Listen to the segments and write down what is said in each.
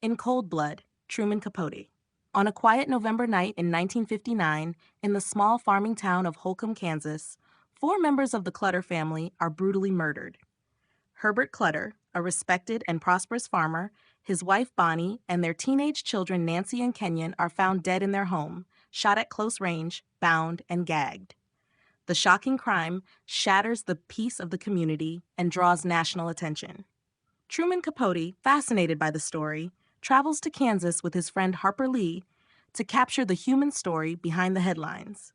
In Cold Blood, Truman Capote. On a quiet November night in 1959, in the small farming town of Holcomb, Kansas, four members of the Clutter family are brutally murdered. Herbert Clutter, a respected and prosperous farmer, his wife Bonnie, and their teenage children Nancy and Kenyon are found dead in their home, shot at close range, bound, and gagged. The shocking crime shatters the peace of the community and draws national attention. Truman Capote, fascinated by the story, travels to Kansas with his friend Harper Lee to capture the human story behind the headlines.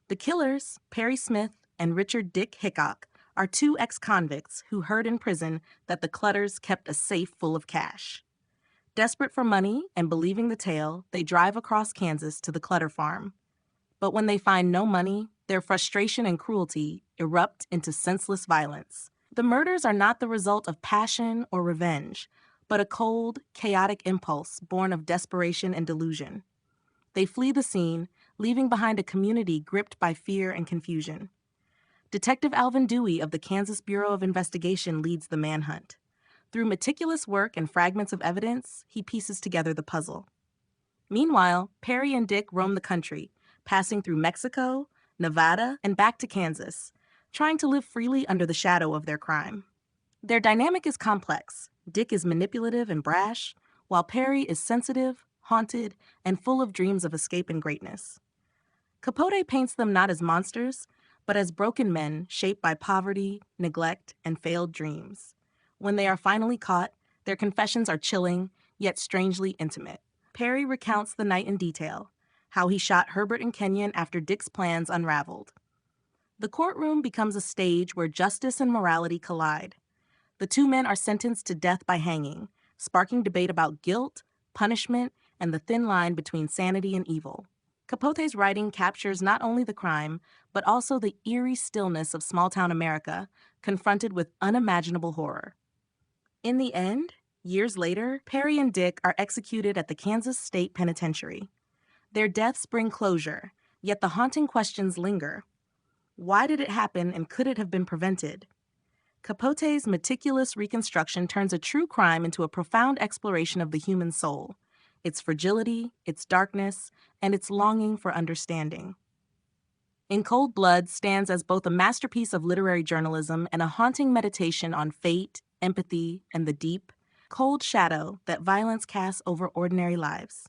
The killers, Perry Smith and Richard Dick Hickok, are two ex-convicts who heard in prison that the Clutters kept a safe full of cash. Desperate for money and believing the tale, they drive across Kansas to the Clutter farm. But when they find no money, their frustration and cruelty erupt into senseless violence. The murders are not the result of passion or revenge, but a cold, chaotic impulse born of desperation and delusion. They flee the scene, leaving behind a community gripped by fear and confusion. Detective Alvin Dewey of the Kansas Bureau of Investigation leads the manhunt. Through meticulous work and fragments of evidence, he pieces together the puzzle. Meanwhile, Perry and Dick roam the country, passing through Mexico, Nevada, and back to Kansas, trying to live freely under the shadow of their crime. Their dynamic is complex. Dick is manipulative and brash, while Perry is sensitive, haunted, and full of dreams of escape and greatness. Capote paints them not as monsters, but as broken men shaped by poverty, neglect, and failed dreams. When they are finally caught, their confessions are chilling, yet strangely intimate. Perry recounts the night in detail, how he shot Herbert and Kenyon after Dick's plans unraveled. The courtroom becomes a stage where justice and morality collide. The two men are sentenced to death by hanging, sparking debate about guilt, punishment, and the thin line between sanity and evil. Capote's writing captures not only the crime, but also the eerie stillness of small-town America, confronted with unimaginable horror. In the end, years later, Perry and Dick are executed at the Kansas State Penitentiary. Their deaths bring closure, yet the haunting questions linger. Why did it happen, and could it have been prevented? Capote's meticulous reconstruction turns a true crime into a profound exploration of the human soul, its fragility, its darkness, and its longing for understanding. In Cold Blood stands as both a masterpiece of literary journalism and a haunting meditation on fate, empathy, and the deep, cold shadow that violence casts over ordinary lives.